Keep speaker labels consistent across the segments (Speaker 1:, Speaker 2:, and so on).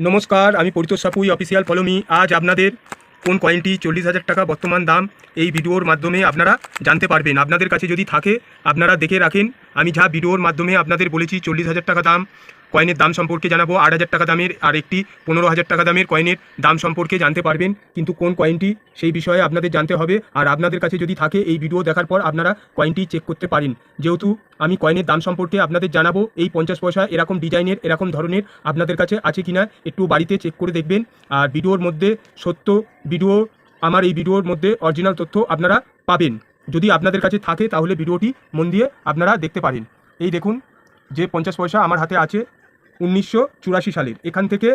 Speaker 1: নমস্কার, আমি Paritosh Sapui official follow me. আজ আপনাদের কোন কয়েনটি 40,000 টাকা বর্তমান দাম এই ভিডিওর মাধ্যমে আপনারা জানতে পারবেন। আপনাদের কাছে যদি থাকে আপনারা দেখে রাখেন। আমি যা ভিডিওর মাধ্যমে আপনাদের বলেছি 40,000 টাকা দাম কয়েনের দাম সম্পর্কে জানাবো, 8,000 টাকা দামের আর একটি 15,000 টাকা দামের কয়েনের দাম সম্পর্কে জানতে পারবেন। কিন্তু কোন কয়েনটি সেই বিষয়ে আপনাদের জানতে হবে। আর আপনাদের কাছে যদি থাকে এই ভিডিও দেখার পর আপনারা কয়েনটি চেক করতে পারেন। যেহেতু আমি কয়েনের দাম সম্পর্কে আপনাদের জানাবো, এই 50 পয়সা এরকম ডিজাইনের এরকম ধরনের আপনাদের কাছে আছে কিনা একটু বাড়িতে চেক করে দেখবেন। আর ভিডিওর মধ্যে সত্য ভিডিও, আমার এই ভিডিওর মধ্যে অরিজিনাল তথ্য আপনারা পাবেন। যদি আপনাদের কাছে থাকে তাহলে ভিডিওটি মন দিয়ে আপনারা দেখতে পারেন। এই দেখুন, যে 50 পয়সা আমার হাতে আছে 1984 সালের। এখান থেকে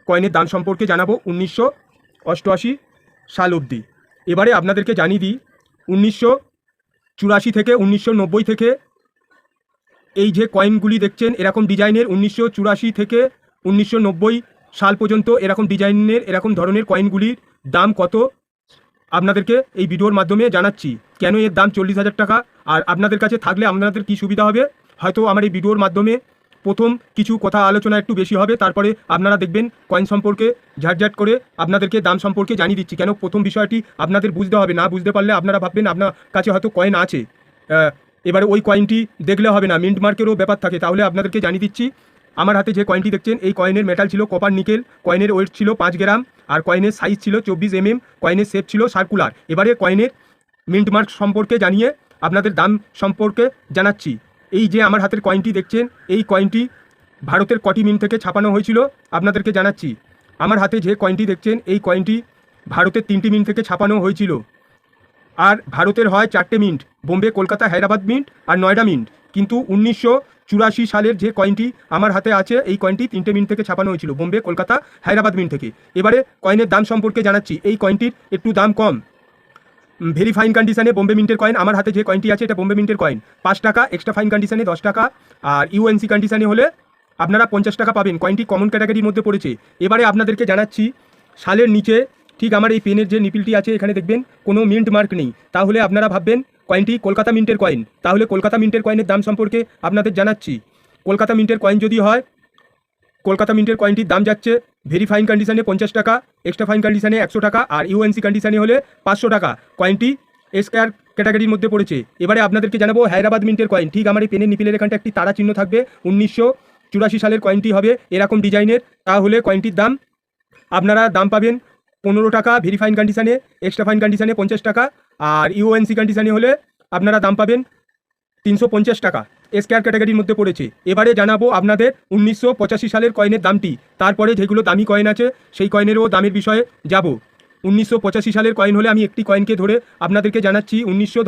Speaker 1: কয়েনের দাম সম্পর্কে জানাবো 1988 সাল অবধি। এবারে আপনাদেরকে জানিয়ে দিই 1984 থেকে 1990 থেকে এই যে কয়েনগুলি দেখছেন এরকম ডিজাইনের 1984 থেকে 1990 সাল পর্যন্ত এরকম ডিজাইনের এরকম ধরনের কয়েনগুলির দাম কত আপনাদেরকে এই ভিডিওর মাধ্যমে জানাচ্ছি। কেন এর দাম 40,000 টাকা, আর আপনাদের কাছে থাকলে আপনাদের কি সুবিধা হবে। হয়তো আমার এই ভিডিওর মাধ্যমে প্রথম কিছু কথা আলোচনা একটু বেশি হবে, তারপরে আপনারা দেখবেন কয়েন সম্পর্কে ঝাটঝাট করে আপনাদেরকে দাম সম্পর্কে জানিয়ে দিচ্ছি। কেন প্রথম বিষয়টি আপনাদের বুঝতে হবে, না বুঝতে পারলে আপনারা ভাববেন আপনার কাছে হয়তো কয়েন আছে, এবারে ওই কয়েনটি দেখলে হবে না, মিন্ট মার্কেরও ব্যাপার থাকে। তাহলে আপনাদেরকে জানিয়ে দিচ্ছি, আমার হাতে যে কয়েনটি দেখছেন এই কয়েনের মেটাল ছিল কপার নিকেল, কয়েনের ওয়েট ছিল 5 গ্রাম, আর কয়েনের সাইজ ছিল 24 mm, কয়েনের শেপ ছিল সার্কুলার। এবারে কয়েনের মিন্ট মার্ক সম্পর্কে জানিয়ে আপনাদের দাম সম্পর্কে জানাচ্ছি। এই যে আমার হাতের কয়েনটি দেখছেন এই কয়েনটি ভারতের কটি মিন্ট থেকে ছাপানো হয়েছিল আপনাদেরকে জানাচ্ছি। আমার হাতে যে কয়েনটি দেখছেন এই কয়েনটি ভারতের 3টি মিন্ট থেকে ছাপানো হয়েছিল। আর ভারতের হয় 4টে মিন্ট, বোম্বে, কলকাতা, হায়দ্রাবাদ মিন্ট আর নয়ডা মিন্ট। কিন্তু 1984 সালের যে কয়েনটি আমার হাতে আছে এই কয়েনটি 3টে মিন্ট থেকে ছাপানো হয়েছিল, বোম্বে, কলকাতা, হায়দ্রাবাদ মিন্ট থেকে। এবারে কয়েনের দাম সম্পর্কে জানাচ্ছি। এই কয়েনটির একটু দাম কম, ভেরি ফাইন কন্ডিশনে বোম্বে মিন্টের কয়েন। আমার হাতে যে কয়েনটি আছে এটা বোম্বে মিন্টের কয়েন, 5 টাকা, এক্সট্রা ফাইন কন্ডিশনে 10 টাকা, আর ইউএনসি কন্ডিশনে হলে আপনারা 50 টাকা পাবেন। কয়েনটি কমন ক্যাটাগরির মধ্যে পড়েছে। এবারে আপনাদেরকে জানাচ্ছি সালের নিচে ঠিক আমার এই পেনের যে নিপিলটি আছে এখানে দেখবেন কোনো মিন্ট মার্ক নেই। তাহলে আপনারা ভাববেন কয়েনটি কলকাতা মিন্টের কয়েন। তাহলে কলকাতা মিন্টের কয়েনের দাম সম্পর্কে আপনাদের জানাচ্ছি। কলকাতা মিন্টের কয়েন যদি হয়, কলকাতা মিন্টের কয়েনটির দাম যাচ্ছে ভেরি ফাইন কন্ডিশনে 50 টাকা, এক্সট্রা ফাইন কন্ডিশনে 100 টাকা, আর ইউএনসি কন্ডিশনে হলে 500 টাকা। কয়েনটি এসকেআর ক্যাটাগরির মধ্যে পড়েছে। এবারে আপনাদেরকে জানাবো হায়দ্রাবাদ মিন্টের কয়েন। ঠিক আমার এই পেনের নিপিলের এখানটা একটি তারা চিহ্ন থাকবে, 1984 সালের কয়েনটি হবে এরকম ডিজাইনের। তাহলে কয়েনটির দাম আপনারা দাম পাবেন 15 টাকা ভেরি ফাইন কন্ডিশনে, এক্সট্রা ফাইন কন্ডিশনে 50 টাকা, আর ইউএনসি কন্ডিশনে হলে আপনারা দাম পাবেন 350 টাকা। এসকেআর ক্যাটাগরির মধ্যে পড়েছে। এবারে জানাবো আপনাদের 1985 সালের কয়েনের দামটি, তারপরে যেগুলো দামি কয়েন আছে সেই কয়েনেরও দামের বিষয়ে যাব। 1985 সালের কয়েন হলে আমি একটি কয়েনকে ধরে আপনাদেরকে জানাচ্ছি,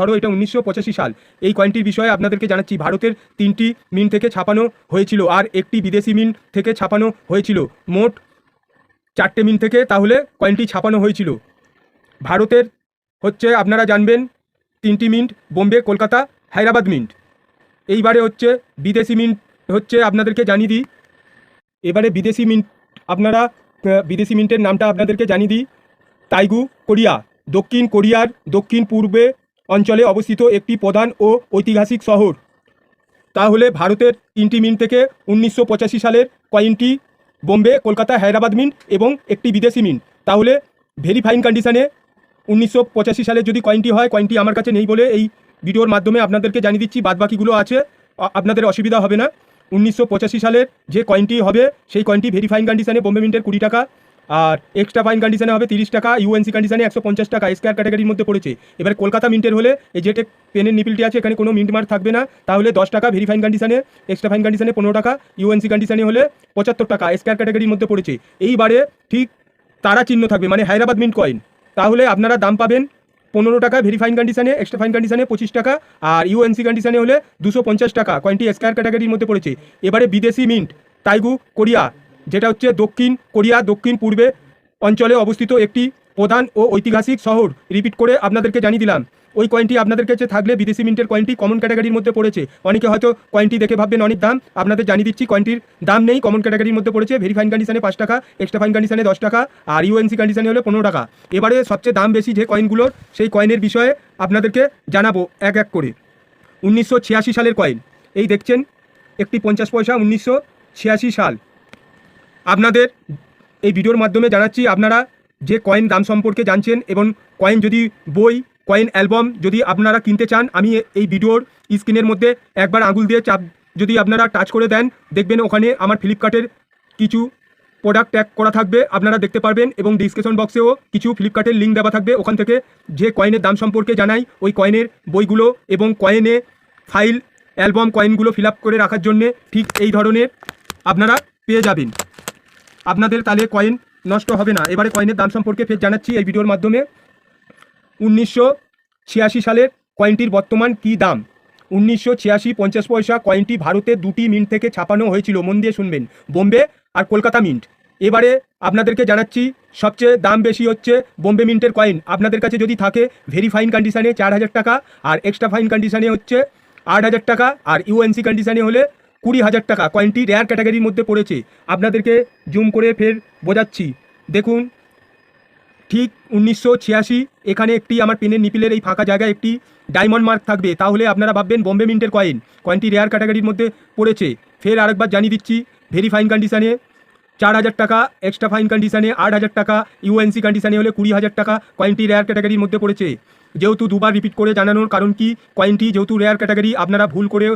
Speaker 1: ধরো এটা 1985 সাল। এই কয়েনটির বিষয়ে আপনাদেরকে জানাচ্ছি ভারতের 3টি মিন্ট থেকে ছাপানো হয়েছিল আর একটি বিদেশি মিন্ট থেকে ছাপানো হয়েছিল। মোট 4টে মিন্ট থেকে তাহলে কয়েনটি ছাপানো হয়েছিল। ভারতের হচ্ছে আপনারা জানবেন 3টি মিন্ট, বোম্বে, কলকাতা, হায়দ্রাবাদ মিন্ট। এইবারে হচ্ছে বিদেশি মিন্ট হচ্ছে আপনাদেরকে জানিয়ে দিই। এবারে বিদেশি মিন্ট আপনারা বিদেশি মিন্টের নামটা আপনাদেরকে জানিয়ে দিই। তাইগু কোরিয়া, দক্ষিণ কোরিয়ার দক্ষিণ পূর্বে অঞ্চলে অবস্থিত একটি প্রধান ও ঐতিহাসিক শহর। তাহলে ভারতের 3টি মিন্ট থেকে 1985 সালের কয়েনটি বোম্বে, কলকাতা, হায়দ্রাবাদ মিন্ট এবং একটি বিদেশি মিন্ট। তাহলে ভেরি ফাইন কন্ডিশনে 1985 সালে যদি কয়েনটি হয়, কয়েনটি আমার কাছে নেই বলে এই ভিডিওর মাধ্যমে আপনাদেরকে জানিয়ে দিচ্ছি। বাদবাকিগুলো আছে, আপনাদের অসুবিধা হবে না। 1985 সালের যে কয়েনটি হবে সেই কয়েনটি ভেরি ফাইন কন্ডিশনে বোম্বে মিন্টের 20 টাকা, আর এক্সট্রা ফাইন কন্ডিশনে হবে 30 টাকা, ইউএনসি কন্ডিশনে 150 টাকা। এসকেআর ক্যাটাগরির মধ্যে পড়েছে। এবার কলকাতা মিন্টের হলে এই যে পেনের নিপিলটি আছে এখানে কোনো মিন্ট মার্ক থাকবে না, তাহলে 10 টাকা ভেরি ফাইন কন্ডিশনে, এক্সট্রা ফাইন কন্ডিশনে 15 টাকা, ইউএনসি কন্ডিশনে হলে 75 টাকা। এসকেআর ক্যাটাগরির মধ্যে পড়েছে। এইবারে ঠিক তারা চিহ্ন থাকবে মানে হায়দ্রাবাদ মিন্ট কয়েন। তাহলে আপনারা দাম পাবেন 15 টাকা ভেরি ফাইন কন্ডিশনে, এক্সট্রা ফাইন কন্ডিশনে 25 টাকা, আর ইউএনসি কন্ডিশনে হলে 250 টাকা। কয়েনটি এসকেআর ক্যাটাগরির মধ্যে পড়েছে। এবারে বিদেশি মিন্ট তাইগু কোরিয়া, যেটা হচ্ছে দক্ষিণ কোরিয়া দক্ষিণ পূর্বে অঞ্চলে অবস্থিত একটি প্রধান ও ঐতিহাসিক শহর। রিপিট করে আপনাদেরকে জানিয়ে দিলাম। ওই কয়েনটি আপনাদের কাছে থাকলে বিদেশি মিন্টের কয়েনটি কমন ক্যাটাগরির মধ্যে পড়েছে। অনেকে হয়তো কয়েনটি দেখে ভাববেন অনেক দাম, আপনাদের জানিয়ে দিচ্ছি কয়েনটির দাম নেই, কমন ক্যাটাগরির মধ্যে পড়েছে। ভেরি ফাইন কন্ডিশনে 5 টাকা, এক্সট্রা ফাইন কন্ডিশনে 10 টাকা, আর ইউএনসি কন্ডিশনে হলে 15 টাকা। এবারে সবচেয়ে দাম বেশি যে কয়েনগুলোর সেই কয়েনের বিষয়ে আপনাদেরকে জানাবো এক এক করে। 1986 সালের কয়েন এই দেখছেন, একটি 50 পয়সা, 1986 সাল। আপনাদের এই ভিডিওর মাধ্যমে জানাচ্ছি, আপনারা যে কয়েন দাম সম্পর্কে জানছেন এবং কয়েন যদি বই, কয়েন অ্যালবাম যদি আপনারা কিনতে চান, আমি এই ভিডিওর স্ক্রিনের মধ্যে একবার আঙুল দিয়ে চাপ যদি আপনারা টাচ করে দেন, দেখবেন ওখানে আমার ফ্লিপকার্টের কিছু প্রোডাক্ট ট্যাগ করা থাকবে, আপনারা দেখতে পারবেন। এবং ডিসক্রিপশন বক্সেও কিছু ফ্লিপকার্টের লিঙ্ক দেওয়া থাকবে, ওখান থেকে যে কয়েনের দাম সম্পর্কে জানাই, ওই কয়েনের বইগুলো এবং কয়েনে ফাইল, অ্যালবাম, কয়েনগুলো ফিল আপ করে রাখার জন্যে ঠিক এই ধরনের আপনারা পেয়ে যাবেন। আপনাদের তাহলে কয়েন নষ্ট হবে না। এবারে কয়েনের দাম সম্পর্কে ফের জানাচ্ছি এই ভিডিওর মাধ্যমে। 1986 সালের কয়েনটির বর্তমান কি দাম? 1986 50 পয়সা কয়েনটি ভারতে 2টি মিন্ট থেকে ছাপানো হয়েছিল। মন দিয়ে শুনবেন, বোম্বে আর কলকাতা মিন্ট। এবারে আপনাদেরকে জানাচ্ছি সবচেয়ে দাম বেশি হচ্ছে বোম্বে মিন্টের কয়েন। আপনাদের কাছে যদি থাকে ভেরি ফাইন কন্ডিশানে 4000 টাকা, আর এক্সট্রা ফাইন কন্ডিশানে হচ্ছে 8000 টাকা, আর ইউএনসি কন্ডিশানে হলে 20,000 টাকা। কয়েনটি রেয়ার ক্যাটাগরির মধ্যে পড়েছে। আপনাদেরকে জুম করে ফের বোঝাচ্ছি, দেখুন ঠিক 1986। এখানে একটি আমার পেনের নিপিলের এই ফাঁকা জায়গায় একটি ডায়মন্ড মার্ক থাকবে, তাহলে আপনারা ভাববেন বোম্বে মিন্টের কয়েন। কয়েনটি রেয়ার ক্যাটাগরির মধ্যে পড়েছে। ফের আরেকবার জানিয়ে দিচ্ছি, ভেরি ফাইন কন্ডিশানে 4000 টাকা, এক্সট্রা ফাইন কন্ডিশানে 8000 টাকা, ইউএনসি কন্ডিশানে হলে 20,000 টাকা। কয়েনটি রেয়ার ক্যাটাগরির মধ্যে পড়েছে। যেহেতু দুবার রিপিট করে জানানোর কারণ কি, কয়েনটি যেহেতু রেয়ার ক্যাটাগরি, আপনারা ভুল করে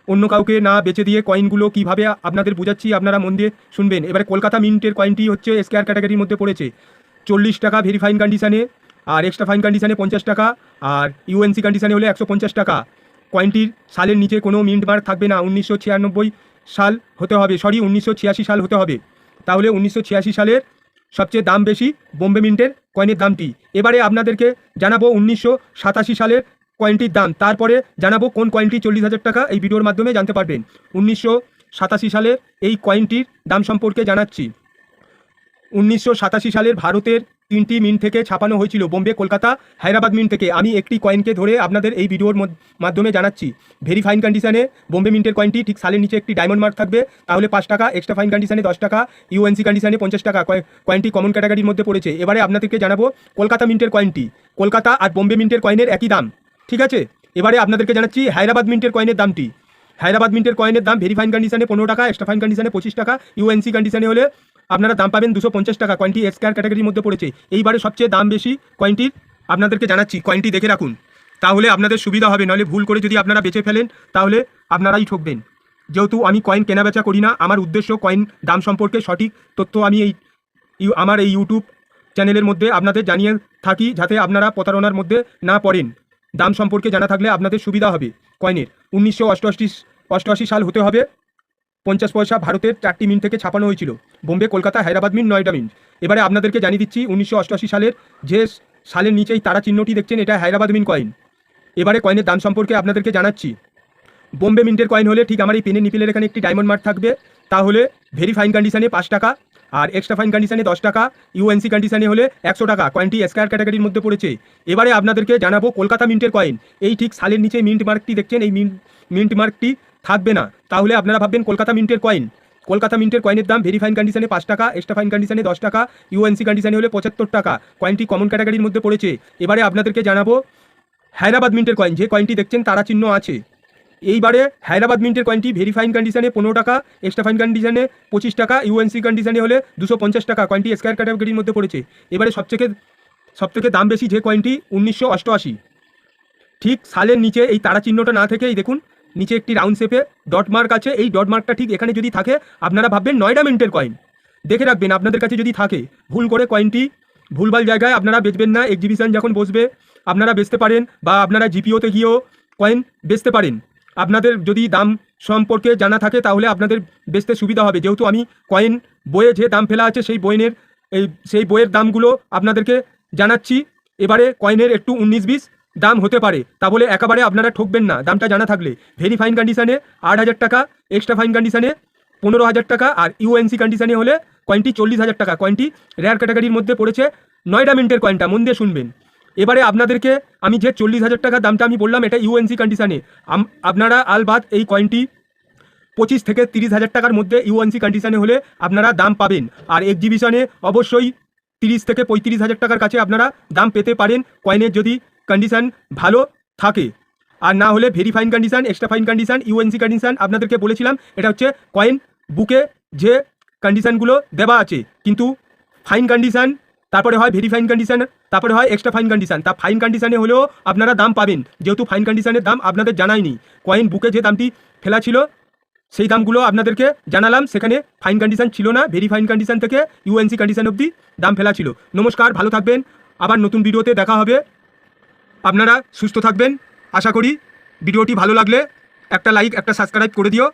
Speaker 1: অন্য কাউকে না বেচে দিয়ে কয়েনগুলো কীভাবে আপনাদের বোঝাচ্ছি, আপনারা মন দিয়ে শুনবেন। এবারে কলকাতা মিন্টের কয়েনটি হচ্ছে স্কোয়ার ক্যাটাগরির মধ্যে পড়েছে। 40 টাকা ভেরি ফাইন কন্ডিশানে, আর এক্সট্রা ফাইন কন্ডিশানে 50 টাকা, আর ইউএনসি কন্ডিশানে হলে 150 টাকা। কয়েনটির সালের নিচে কোনো মিন্ট মার্ক থাকবে না। 1996 সাল হতে হবে, 1986 সাল হতে হবে। তাহলে 1986 সালের সবচেয়ে দাম বেশি বোম্বে মিন্টের কয়েনের দামটি। এবারে আপনাদেরকে জানাবো 1987 সালের কয়েনটির দাম, তারপরে জানাবো কোন কয়েনটি 40,000 টাকা। এই ভিডিওর মাধ্যমে জানতে পারবেন। 1987 সালের এই কয়েনটির দাম সম্পর্কে জানাচ্ছি। 1987 সালের ভারতের 3টি মিন্ট থেকে ছাপানো হয়েছিল, বোম্বে, কলকাতা, হায়দ্রাবাদ মিন্ট থেকে। আমি একটি কয়েনকে ধরে আপনাদের এই ভিডিওর মাধ্যমে জানাচ্ছি। ভেরি ফাইন কন্ডিশানে বোম্বে মিন্টের কয়েনটি ঠিক সালের নিচে একটি ডায়মন্ড মার্ক থাকবে, তাহলে 5 টাকা, এক্সট্রা ফাইন কন্ডিশানে 10 টাকা, ইউএনসি কন্ডিশানে 50 টাকা। কয়েনটি কমন ক্যাটাগরির মধ্যে পড়েছে। এবারে আপনাদেরকে জানাবো কলকাতা মিন্টের কয়েনটি। কলকাতা আর বোম্বে মিন্টের কয়েনের একই দাম, ঠিক আছে। এবারে আপনাদেরকে জানাচ্ছি হায়দ্রাবাদ মিন্টের কয়েনের দামটি। হায়দ্রাবাদ মিন্টের কয়েনের দাম ভেরি ফাইন কন্ডিশানে 15 টাকা, এক্সট্রা ফাইন কন্ডিশানে 25 টাকা, ইউএনসি কন্ডিশানে হলে আপনারা দাম পাবেন 250 টাকা। কয়েনটি স্কোয়ার ক্যাটাগরির মধ্যে পড়েছে। এইবারে সবচেয়ে দাম বেশি কয়েনটির আপনাদেরকে জানাচ্ছি। কয়েনটি দেখে রাখুন, তাহলে আপনাদের সুবিধা হবে। নাহলে ভুল করে যদি আপনারা বেচে ফেলেন, তাহলে আপনারাই ঠকবেন। যেহেতু আমি কয়েন কেনাবেচা করি না, আমার উদ্দেশ্য কয়েন দাম সম্পর্কে সঠিক তথ্য আমি আমার এই ইউটিউব চ্যানেলের মধ্যে আপনাদের জানিয়ে থাকি, যাতে আপনারা প্রতারণার মধ্যে না পড়েন। দাম সম্পর্কে জানা থাকলে আপনাদের সুবিধা হবে কয়েনের। 1988 সাল হতে হবে। 50 পয়সা ভারতের 4টি মিন্ট থেকে ছাপানো হয়েছিল, বোম্বে, কলকাতা, হায়দ্রাবাদ মিন্ট, নয়ডা মিন্ট। এবারে আপনাদেরকে জানিয়ে দিচ্ছি 1988 সালের যে সালের নিচেই তারা চিহ্নটি দেখছেন, এটা হায়দ্রাবাদ মিন্ট কয়েন। এবারে কয়েনের দাম সম্পর্কে আপনাদেরকে জানাচ্ছি। বোম্বে মিন্টের কয়েন হলে ঠিক আমার এই পেনের নিপিলের এখানে একটি ডায়মন্ড মার্ক থাকবে, তাহলে ভেরি ফাইন কন্ডিশানে 5 টাকা, আর এক্সট্রা ফাইন কন্ডিশানে 10 টাকা, ইউএনসি কন্ডিশানে হলে 100 টাকা। কয়েনটি স্কোয়ার ক্যাটাগরির মধ্যে পড়েছে। এবারে আপনাদেরকে জানাবো কলকাতা মিন্টের কয়েন। এই ঠিক সালের নিচে মিন্ট মার্কটি দেখছেন, এই মিন্ট মার্কটি থাকবে না, তাহলে আপনারা ভাববেন কলকাতা মিন্টের কয়েন। কলকাতা মিন্টের কয়েনের দাম ভেরি ফাইন কন্ডিশানে 5 টাকা, এক্সট্রা ফাইন কন্ডিশানে 10 টাকা, ইউএনসি কন্ডিশানে হলে 75 টাকা। কয়েনটি কমন ক্যাটাগরির মধ্যে পড়েছে। এবারে আপনাদেরকে জানাবো হায়দ্রাবাদ মিন্টের কয়েন। যে কয়েনটি দেখছেন তারা চিহ্ন আছে। এইবারে হায়দ্রাবাদ মিন্টের কয়েনটি ভেরি ফাইন কন্ডিশানে 15 টাকা, এক্সট্রা ফাইন কন্ডিশানে 25 টাকা, ইউএনসি কন্ডিশানে হলে 250 টাকা। কয়েনটি স্কোয়ার ক্যাটাগরির মধ্যে পড়েছে। এবারে সবথেকে দাম বেশি যে কয়েনটি 1988। ঠিক সালের নিচে এই তারা চিহ্নটা না থেকে এই দেখুন নিচে একটি রাউন্ড শেপে ডট মার্ক আছে। এই ডট মার্কটা ঠিক এখানে যদি থাকে, আপনারা ভাববেন নয়ডা মিন্টের কয়েন। দেখে রাখবেন আপনাদের কাছে যদি থাকে। ভুল করে কয়েনটি ভুলভাল জায়গায় আপনারা বেচবেন না। এক্সিবিশন যখন বসবে আপনারা বেচতে পারেন, বা আপনারা জিপিওতে গিয়েও কয়েন বেচতে পারেন। আপনাদের যদি দাম সম্পর্কে জানা থাকে, তাহলে আপনাদের বেচতে সুবিধা হবে। যেহেতু আমি কয়েন বইয়ে যে দাম ফেলা আছে সেই বইয়ের দামগুলো আপনাদেরকে জানাচ্ছি। এবারে কয়েনের একটু 19-20 দাম হতে পারে, তা বলে একেবারে আপনারা ঠকবেন না দামটা জানা থাকলে। ভেরি ফাইন কন্ডিশানে 8,000 টাকা, এক্সট্রা ফাইন কন্ডিশানে 15,000 টাকা, আর ইউএনসি কন্ডিশানে হলে কয়েনটি 40,000 টাকা। কয়েনটি রেয়ার ক্যাটাগরির মধ্যে পড়েছে, নয়ডা মিন্টের কয়েনটা। মন দিয়ে শুনবেন। এবারে আপনাদেরকে আমি যে 40,000 টাকা দামটা আমি বললাম, এটা ইউএনসি কন্ডিশানে। আপনারা আলবাদ এই কয়েনটি 25 থেকে 30,000 টাকার মধ্যে ইউএনসি কন্ডিশানে হলে আপনারা দাম পাবেন। আর এক্সিবিশনে অবশ্যই 30 থেকে 35,000 টাকার কাছে আপনারা দাম পেতে পারেন, কয়েনের যদি কন্ডিশান ভালো থাকে। আর না হলে very fine condition, extra fine condition, UNC condition আপনাদেরকে বলেছিলাম। এটা হচ্ছে কয়েন বুকে যে কন্ডিশনগুলো দেওয়া আছে, কিন্তু ফাইন কন্ডিশন, তারপরে হয় ভেরি ফাইন কন্ডিশন, তারপরে হয় এক্সট্রা ফাইন কন্ডিশন। তা ফাইন কন্ডিশনে হলেও আপনারা দাম পাবেন, যেহেতু ফাইন কন্ডিশনের দাম আপনাদের জানাইনি। কয়েন বুকে যে দামটি ফেলা ছিল সেই দামগুলো আপনাদেরকে জানালাম, সেখানে ফাইন কন্ডিশন ছিল না, ভেরি ফাইন কন্ডিশন থেকে ইউএনসি কন্ডিশন অবধি দাম ফেলা ছিল। নমস্কার, ভালো থাকবেন, আবার নতুন ভিডিওতে দেখা হবে। আপনারা সুস্থ থাকবেন আশা করি। ভিডিওটি ভালো লাগলে একটা লাইক, একটা সাবস্ক্রাইব করে দিও।